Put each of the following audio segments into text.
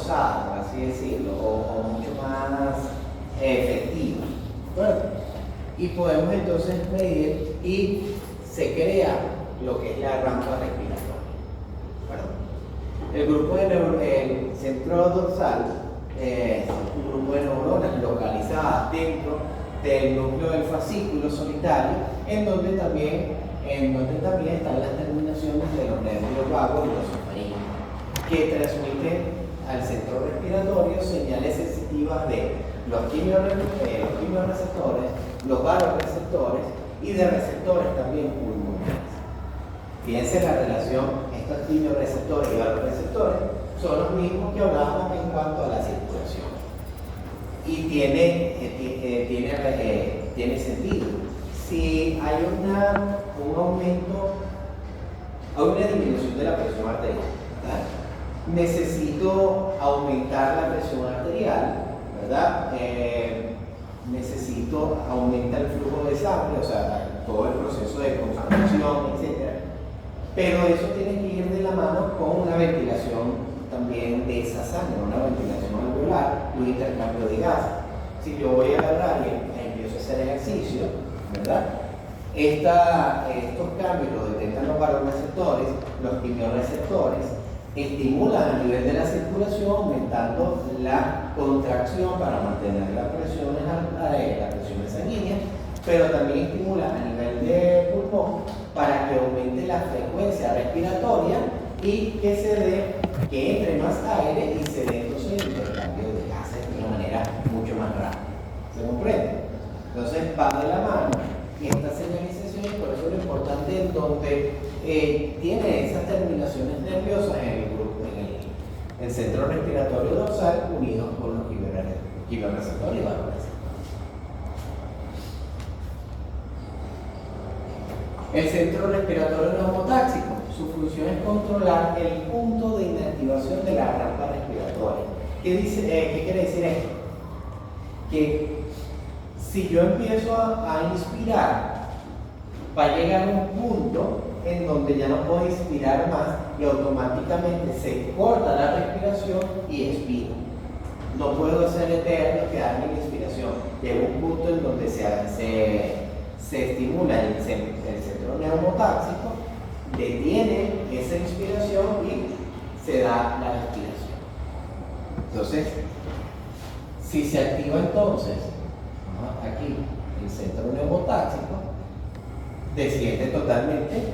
forzada, por así decirlo, o mucho más efectiva. Bueno, y podemos entonces medir y se crea lo que es la rampa respiratoria. Bueno, el centro dorsal es un grupo de neuronas localizadas dentro del núcleo del fascículo solitario, en donde también están las terminaciones de los nervios vagos y los submarinos, que transmiten al centro respiratorio señales sensitivas de los quimioreceptores, los vasoreceptores y de receptores también pulmonares. Fíjense la relación, estos quimioreceptores y vasoreceptores son los mismos que hablábamos en cuanto a la circulación. Y tiene sentido. Si hay un aumento, hay una disminución de la presión arterial, ¿verdad? Necesito aumentar la presión arterial, ¿verdad? Necesito aumentar el flujo de sangre, o sea, todo el proceso de construcción, etc. Pero eso tiene que ir de la mano con una ventilación también de esa sangre, una ventilación alveolar, un intercambio de gases. Si yo voy a agarrar y empiezo a hacer ejercicio, ¿verdad? Estos cambios los detectan los vasoreceptores, los quimioreceptores, estimulan a nivel de la circulación, aumentando la contracción para mantener las presiones sanguíneas, pero también estimulan a nivel de pulmón para que aumente la frecuencia respiratoria y que entre más aire y se dé entonces el intercambio de gases de una manera mucho más rápida. ¿Se comprende? Entonces va de la mano y esta señalización, por eso es lo importante en donde tiene esas terminaciones nerviosas en el centro respiratorio dorsal unidos con los quimioreceptores y vasoreceptores. El centro respiratorio neumotáxico, su función es controlar el punto de inactivación de la rampa respiratoria. ¿Qué quiere decir esto? Que si yo empiezo a inspirar, va a llegar un punto en donde ya no puedo inspirar más y automáticamente se corta la respiración y expiro. No puedo hacer eterno, quedarme en la inspiración. Llega un punto en donde se estimula el centro neumotáxico, detiene esa inspiración y se da la respiración. Entonces, si se activa entonces, aquí el centro neumotáxico, desciende totalmente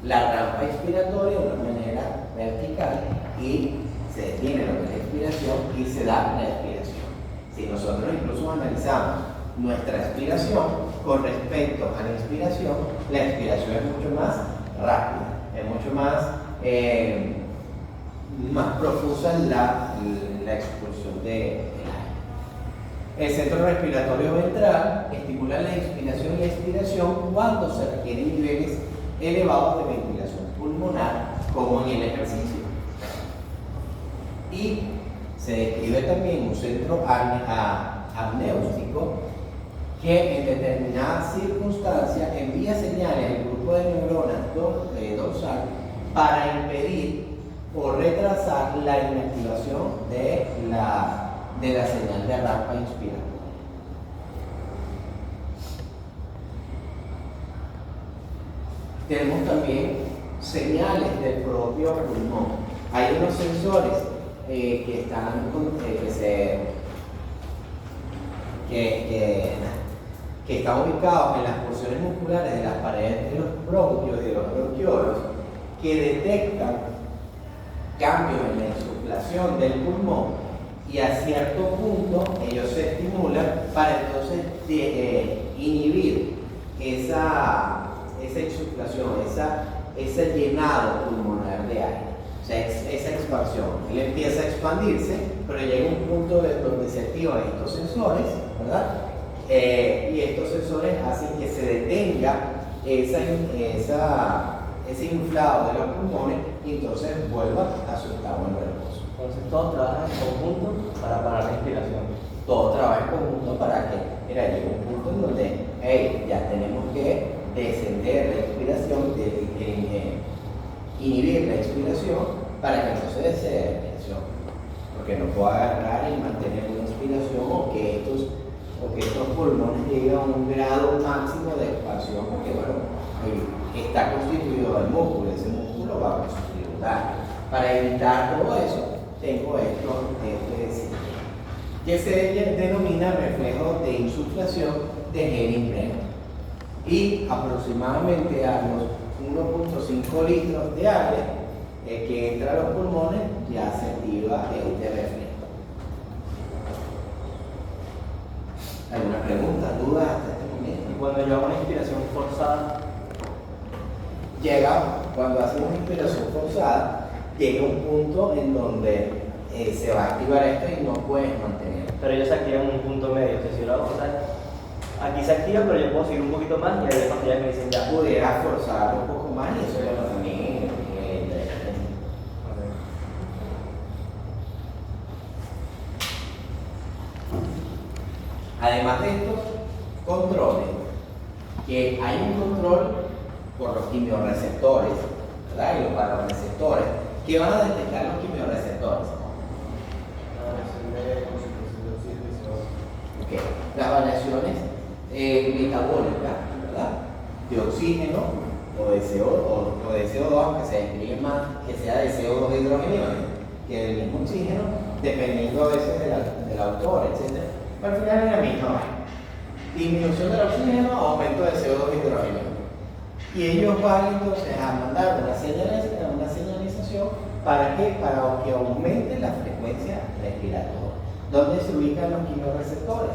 la rampa inspiratoria de una manera vertical y se detiene lo que es la expiración y se da la expiración. Si nosotros incluso analizamos nuestra expiración con respecto a la inspiración es mucho más rápida, es mucho más profusa la expulsión de aire. El centro respiratorio ventral estimula la inspiración y la expiración cuando se requieren niveles elevados de ventilación pulmonar, como en el ejercicio. Y se describe también un centro amniótico que en determinadas circunstancias envía señales al grupo de neuronas dorsal para impedir o retrasar la inactivación de la señal de rampa inspiratoria. Tenemos también señales del propio pulmón. Hay unos sensores que están ubicados en las porciones musculares de las paredes de los bronquios y de los bronquiolos, que detectan cambios en la insuflación del pulmón, y a cierto punto ellos se estimulan para entonces inhibir esa insuflación, ese llenado pulmonar de aire, o sea, esa expansión. Él empieza a expandirse, pero llega un punto donde se activan estos sensores, ¿verdad? Y estos sensores hacen que se detenga ese inflado de los pulmones y entonces vuelva a su estado en reposo. Entonces todos trabajan en conjunto para parar la respiración. Todo trabaja en conjunto para que, llega un punto en donde, ya tenemos que descender la expiración, inhibir la expiración para que no se dé respiración. porque no puedo agarrar y mantener una inspiración o que estos pulmones lleguen a un grado máximo de expansión, porque bueno, está constituido del músculo, ese músculo va a constituir un daño. Para evitar todo eso, tengo este sistema que se denomina reflejo de insuflación de Hennig-Bremner. Y aproximadamente a los 1.5 litros de aire que entra a los pulmones ya se activa este reflejo. ¿Alguna pregunta, duda hasta este momento? Y cuando yo hago una inspiración forzada, Cuando hace una inspiración forzada, llega un punto en donde se va a activar esto y no puedes mantener. pero ellos se activan en un punto medio. O sea, si yo lo hago forzar, aquí se activa, pero yo puedo seguir un poquito más y ahí es cuando ya me dicen ya. Pudieras forzarlo un poco más y eso ya lo también. Además de estos controles, que hay un control por los quimiorreceptores, ¿verdad? Y los vasoreceptores, que van a detectar los quimiorreceptores. Okay. Las variaciones metabólicas, ¿verdad? De oxígeno o de CO2, aunque se describe más que sea de CO2 hidrogeniones que del mismo oxígeno, dependiendo a veces del autor, etc. Pero al final es la misma vaina. Disminución del oxígeno, aumento de CO2 hidrogeniones. Y ellos van entonces a mandar una señalización ¿para qué? Para que aumente la frecuencia respiratoria. ¿Dónde se ubican los quimiorreceptores?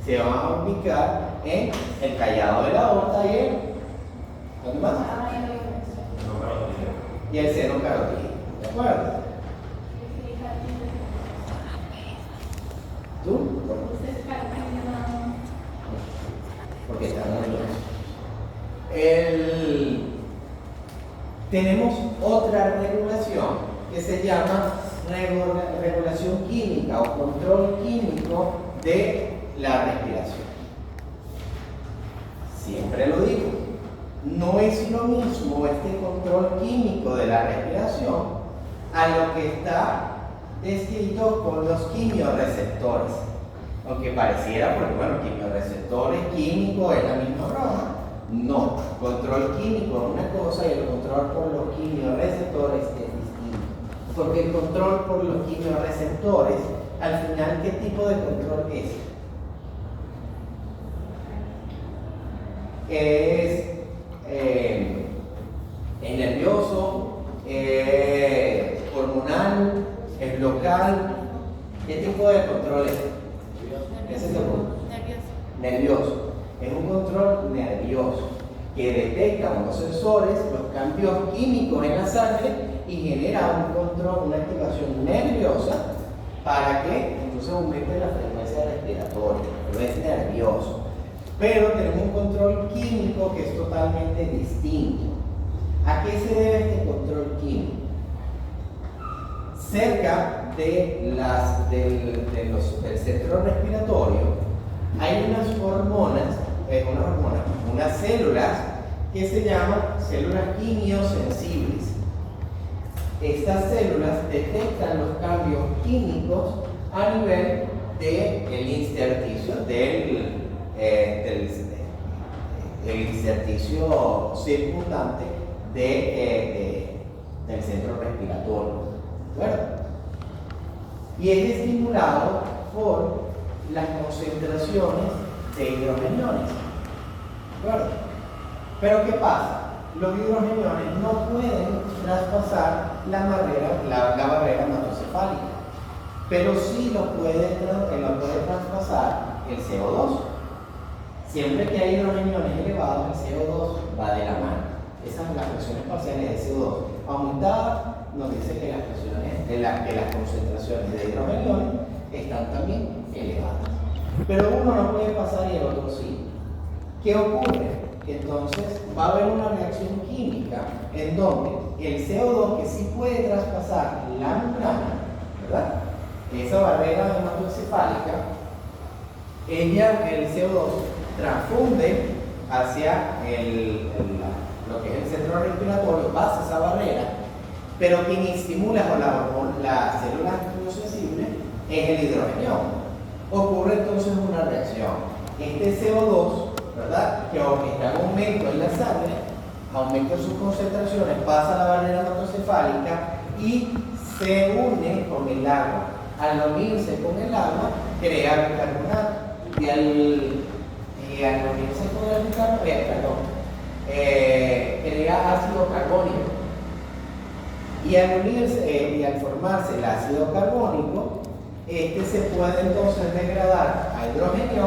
Se van a ubicar en el callado de la aorta y en ¿dónde más? Y el seno carotídeo. ¿De acuerdo? ¿Tú? Porque está nervioso. Tenemos otra regulación que se llama regulación química o control químico de la respiración. Siempre lo digo, no es lo mismo este control químico de la respiración a lo que está descrito con los quimiorreceptores. Aunque pareciera, porque bueno, quimiorreceptores, químico es la misma broma. No, control químico es una cosa y el control por los quimiorreceptores es distinto. Porque el control por los quimiorreceptores, al final, ¿qué tipo de control es? Es nervioso, es hormonal, es local. ¿Qué tipo de control es? Ese es el control. Nervioso. Es un control nervioso que detecta unos sensores, los cambios químicos en la sangre y genera un control, una activación nerviosa para que entonces aumente la frecuencia respiratoria. Pero es nervioso. Pero tenemos un control químico que es totalmente distinto. ¿A qué se debe este control químico? Cerca del centro respiratorio hay unas células que se llaman células quimiosensibles. Estas células detectan los cambios químicos a nivel del intersticio, del intersticio circundante del centro respiratorio. ¿De acuerdo? Y es estimulado por las concentraciones de hidrogeniones. ¿De acuerdo? Pero ¿qué pasa? Los hidrogeniones no pueden traspasar la barrera hematocefálica, pero sí lo puede traspasar el CO2. Siempre que hay hidrogeniones elevados, el CO2 va de la mano. Esas son las presiones parciales de CO2 aumentadas, nos dice que las concentraciones de hidrogeniones están también elevadas. Pero uno no puede pasar y el otro sí. ¿Qué ocurre? Entonces va a haber una reacción química en donde el CO2 que sí puede traspasar la membrana, ¿verdad? Esa barrera hematocefálica, el CO2 transfunde hacia lo que es el centro respiratorio, pasa esa barrera, pero quien estimula con las células quimiosensibles es el hidrógeno. Ocurre entonces una reacción. Este CO2, ¿verdad? Que está en aumento en la sangre, aumenta sus concentraciones, pasa la barrera hematoencefálica y se une con el agua. Al unirse con el agua, crea bicarbonato. Y al unirse con el bicarbonato, crea ácido carbónico. Y al unirse y al formarse el ácido carbónico, este se puede entonces degradar a hidrógeno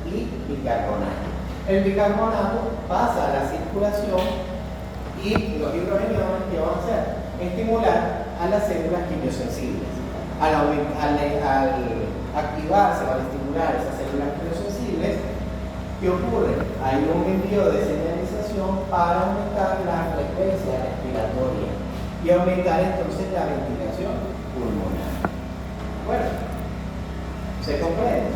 y bicarbonato. El bicarbonato pasa a la circulación y los hidrogenos que van a hacer estimular a las células quimiosensibles. Al activarse, al estimular esas células quimiosensibles, ¿qué ocurre? Hay un envío de señalización para aumentar la frecuencia respiratoria y aumentar entonces la ventilación pulmonar. Bueno, ¿se comprende?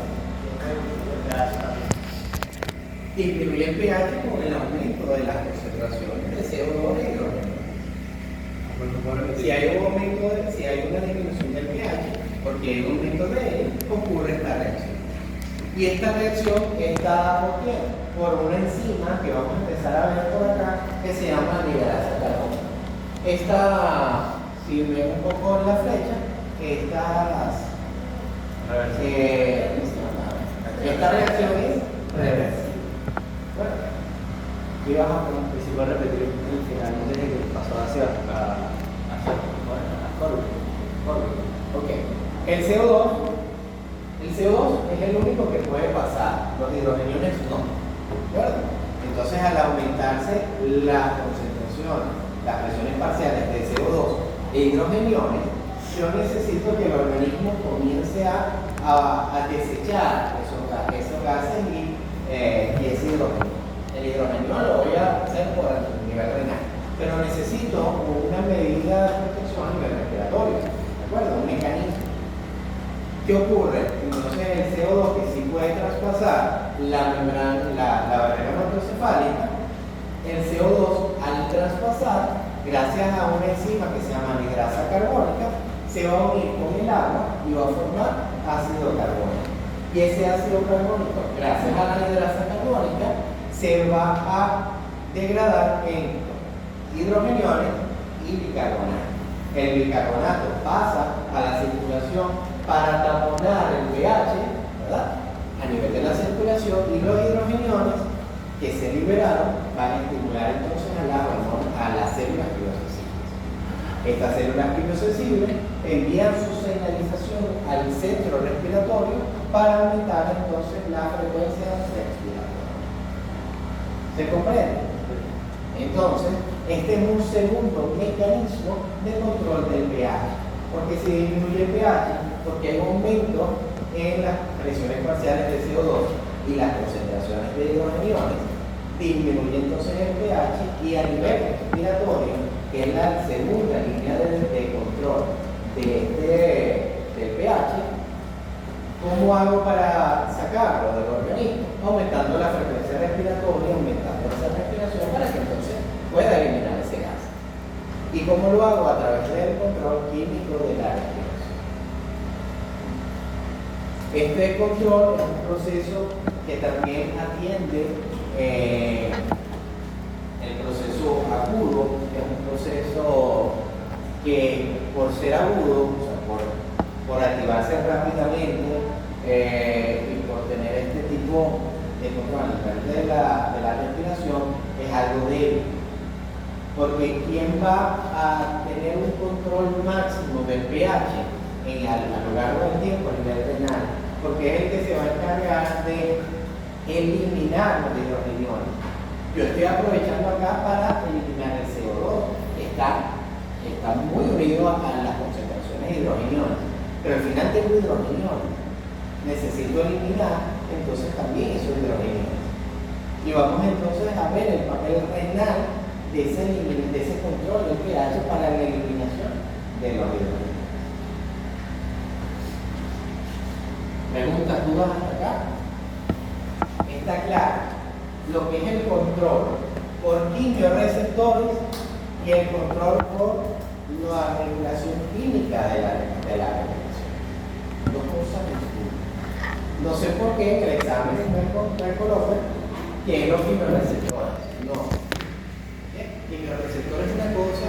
Disminuye el pH con el aumento de las concentraciones de CO2 y hidrógeno. Si hay una disminución del pH, porque hay un aumento de él, ocurre esta reacción. Y esta reacción está dada por qué? Por una enzima que vamos a empezar a ver por acá, que se llama ligrasa carbónica. Si ven un poco en la flecha, esta reacción es reversible. Bueno, y vas a poner, Y si puedo repetir el final desde que pasó hacia ok. El CO2 es el único que puede pasar, los hidrogeniones no. ¿De acuerdo? Entonces, al aumentarse la concentración, las presiones parciales de CO2 e hidrogeniones, yo necesito que el organismo comience a desechar esos gases y ese hidrógeno. El hidrógeno lo voy a hacer por el nivel renal, pero necesito una medida de protección a nivel respiratorio, ¿de acuerdo? Un mecanismo. ¿Qué ocurre? Entonces el CO2 que sí puede traspasar la barrera hematoencefálica, el CO2 al traspasar, gracias a una enzima que se llama ligrasa carbónica, se va a unir con el agua y va a formar ácido carbónico. Y ese ácido carbónico, gracias a la ligrasa carbónica, se va a degradar en hidrogeniones y bicarbonato. El bicarbonato pasa a la circulación para taponar el pH, ¿verdad? A nivel de la circulación, y los hidrogeniones que se liberaron van a estimular entonces a las células quimiosensibles. Estas células quimiosensibles envían su señalización al centro respiratorio para aumentar entonces la frecuencia respiratoria. ¿Se comprende? Entonces, este es un segundo mecanismo de control del pH. Porque se disminuye el pH, porque hay un aumento en las presiones parciales de CO2 y las concentraciones de hidrogeniones, disminuye entonces el pH y a nivel respiratorio, que es la segunda línea de control del pH, ¿cómo hago para sacarlo del organismo? Aumentando la frecuencia respiratoria, aumentando esa respiración para que entonces pueda eliminar ese gas. ¿Y cómo lo hago? A través del control químico de la respiración. Este control es un proceso que también atiende el proceso agudo, que es un proceso que por ser agudo, o sea, por activarse rápidamente y por tener este tipo de control a nivel de la respiración, es algo débil. Porque ¿quién va a tener un control máximo del pH a lo largo del tiempo a nivel renal? Porque es el que se va a encargar de eliminar los hidrogeniones. Yo estoy aprovechando acá para eliminar el CO2, está muy unido a las concentraciones de hidrogeniones, pero al final tengo hidrogeniones, necesito eliminar entonces también esos hidrogeniones. Y vamos entonces a ver el papel renal de ese control del pH para la eliminación de los hidrogenos. ¿Preguntas, dudas hasta acá? Está claro lo que es el control por quimioreceptores y el control por la regulación química de la respiración. Dos No sé por qué en el examen me coloca que es los quimiorreceptores. No. Quimiorreceptores es una cosa,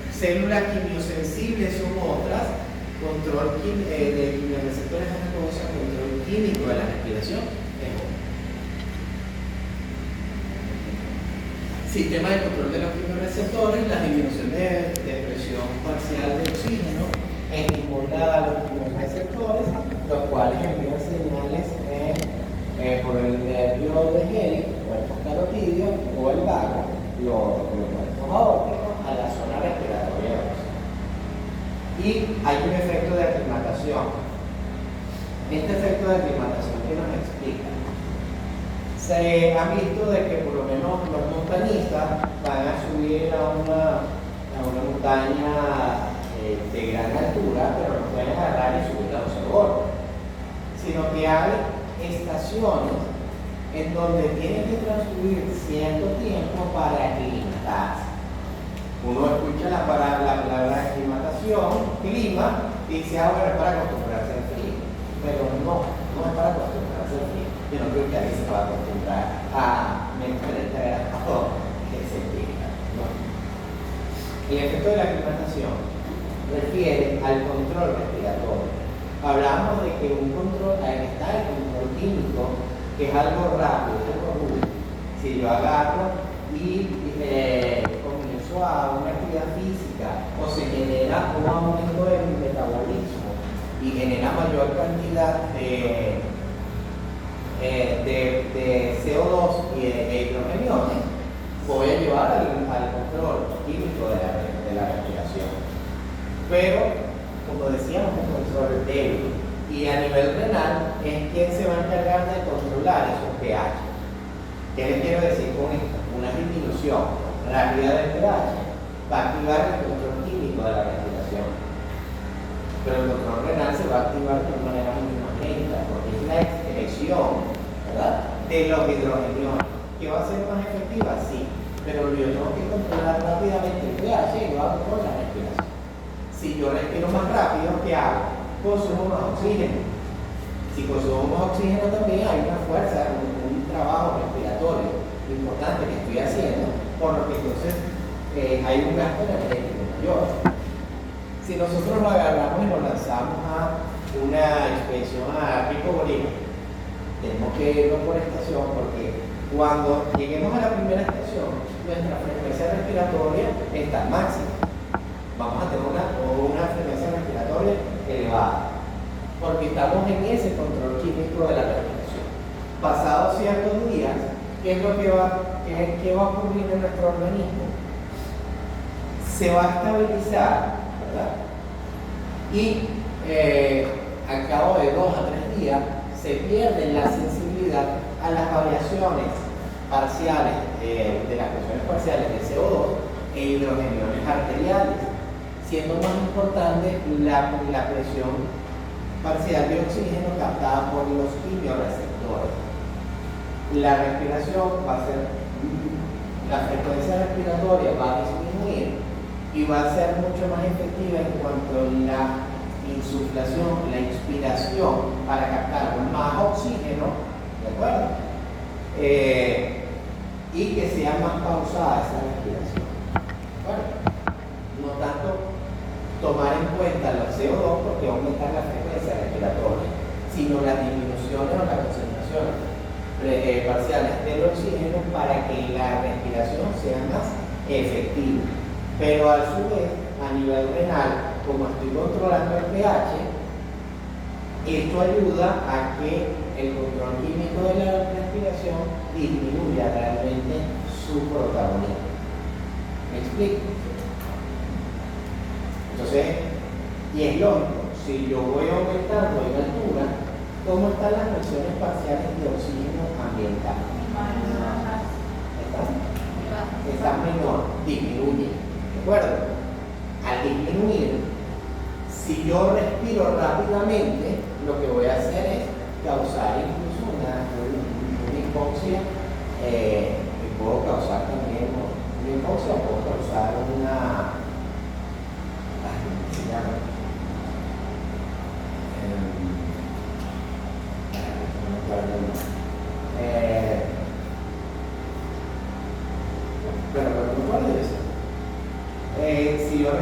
células quimiosensibles son otras, control de quimiorreceptores es una cosa, control químico de la respiración es otra. Sistema de control de los quimiorreceptores, la disminución de presión parcial de oxígeno estimulada a los quimiorreceptores, los cuales envían señales por el nervio de Gehrig, cuerpos carotidios o el vago, los cuerpos aórticos, a la zona respiratoria. Y hay un efecto de aclimatación. Este efecto de aclimatación, ¿qué nos explica? Se ha visto de que por lo menos los montañistas van a subir a una montaña de gran altura, pero no pueden agarrar y subir a los cerros, sino que hay estaciones en donde tienen que transcurrir cierto tiempo para aclimatarse. Uno escucha la palabra aclimatación, clima, y dice, bueno, es para acostumbrarse al frío, pero no es para acostumbrarse al frío. Yo no creo que alguien se va a acostumbrar a menos 40 grados centígrados. No. El efecto de la aclimatación refiere al control respiratorio. Hablamos de que un control, ahí está el control químico, que es algo rápido, es algo rudo. Si yo agarro y comienzo a una actividad física o se genera un aumento del metabolismo y genera mayor cantidad de CO2 y de hidrogeniones, voy a llevar al control químico de la respiración. Pero, como decíamos, un control débil. Y a nivel renal es quien se va a encargar de controlar esos pH. ¿Qué les quiero decir con esto? Una disminución rápida del pH va a activar el control químico de la respiración. Pero el control renal se va a activar de una manera mucho más lenta, porque es la excreción, ¿verdad?, de los hidrogeniones. ¿Que va a ser más efectiva? Sí, pero yo tengo que controlar rápidamente el pH y lo hago con la respiración. Si yo respiro más rápido, ¿qué hago? Consumo más oxígeno. Si consumo más oxígeno también hay una fuerza, un trabajo respiratorio importante que estoy haciendo, por lo que entonces hay un gasto energético mayor. Si nosotros lo agarramos y lo lanzamos a una expedición a Pico Bolívar, tenemos que irnos por estación, porque cuando lleguemos a la primera estación, nuestra frecuencia respiratoria está máxima. Vamos a tener una frecuencia respiratoria elevada, porque estamos en ese control químico de la respiración. Pasados ciertos días, ¿qué es lo que va a ocurrir en nuestro organismo? Se va a estabilizar, ¿verdad? Y al cabo de 2 a 3 días se pierde la sensibilidad a las variaciones parciales de las presiones parciales de CO2 e hidrogeniones arteriales, siendo más importante la presión parcial de oxígeno captada por los quimiorreceptores. La respiración va a ser, la frecuencia respiratoria va a disminuir y va a ser mucho más efectiva en cuanto a la insuflación, la inspiración para captar más oxígeno, ¿de acuerdo? Y que sea más pausada esa respiración. Bueno, no tanto tomar en cuenta los CO2 porque aumentan la frecuencia respiratoria, sino las disminuciones o las concentraciones parciales del oxígeno para que la respiración sea más efectiva. Pero a su vez, a nivel renal, como estoy controlando el pH, esto ayuda a que el control químico de la respiración disminuya realmente su protagonismo. ¿Me explico? Entonces, y es lógico, si yo voy aumentando en altura, ¿cómo están las presiones parciales de oxígeno ambiental? Están menor, disminuye. ¿De acuerdo? Al disminuir, si yo respiro rápidamente, lo que voy a hacer es causar incluso una hipoxia, y puedo causar también una hipoxia, puedo causar una, ¿cómo se llama?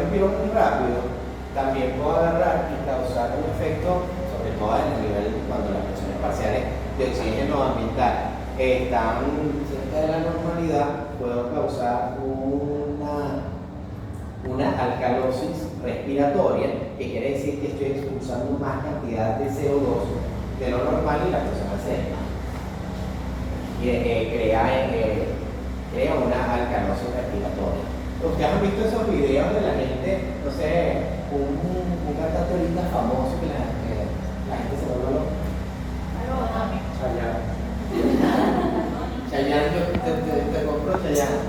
respiro muy rápido, también puedo agarrar y causar un efecto, sobre todo en el nivel cuando las presiones parciales de oxígeno ambiental están cerca de la normalidad, puedo causar una alcalosis respiratoria, que quiere decir que estoy expulsando más cantidad de CO2 de lo normal y la persona se desmaya. Y crea una alcalosis respiratoria. Ustedes han visto esos videos de la gente, no sé, un cantante ahorita famoso que la gente se vuelve loca. Chayanne. Chayanne, yo te compro Chayanne.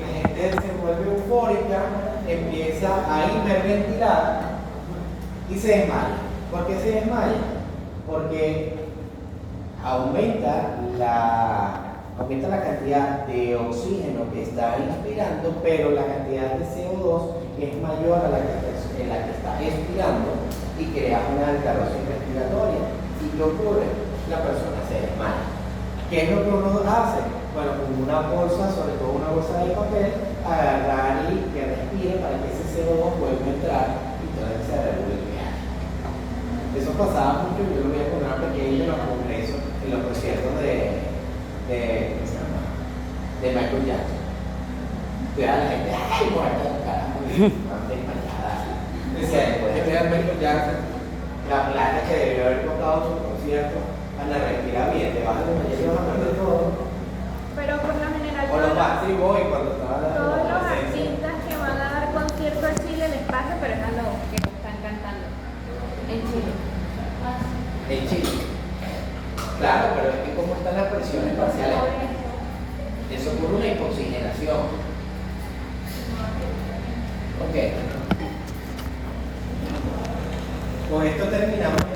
La gente se vuelve eufórica, empieza a hiperventilar y se desmaya. ¿Por qué se desmaya? Porque aumenta la cantidad de oxígeno que está inspirando, pero la cantidad de CO2 es mayor a la que está expirando y crea una alcalosis respiratoria. ¿Y qué ocurre? La persona se desmaya. ¿Qué es lo que uno hace? Bueno, con una bolsa, sobre todo una bolsa de papel, agarrar y que respire para que ese CO2 vuelva a entrar y entonces se regule el viaje. Eso pasaba mucho, yo lo veía cuando era pequeño en los congresos, en los conciertos de Michael Jackson. Entonces la gente, ¡ay, muerta la cara! Desmayada. Decía, después de ver a Michael Jackson, la plata que debió haber costado su concierto, van a respirar bien, te vas a desmayar y vas a perder todo. Pero por lo general, O los Backstreet Boys cuando estaban todos los artistas que van a dar concierto a Chile les pasa, pero es a los que están cantando en Chile. En Chile. Claro, pero es que como están las presiones parciales, eso ocurre una hipoxigenación. Ok. Con esto terminamos.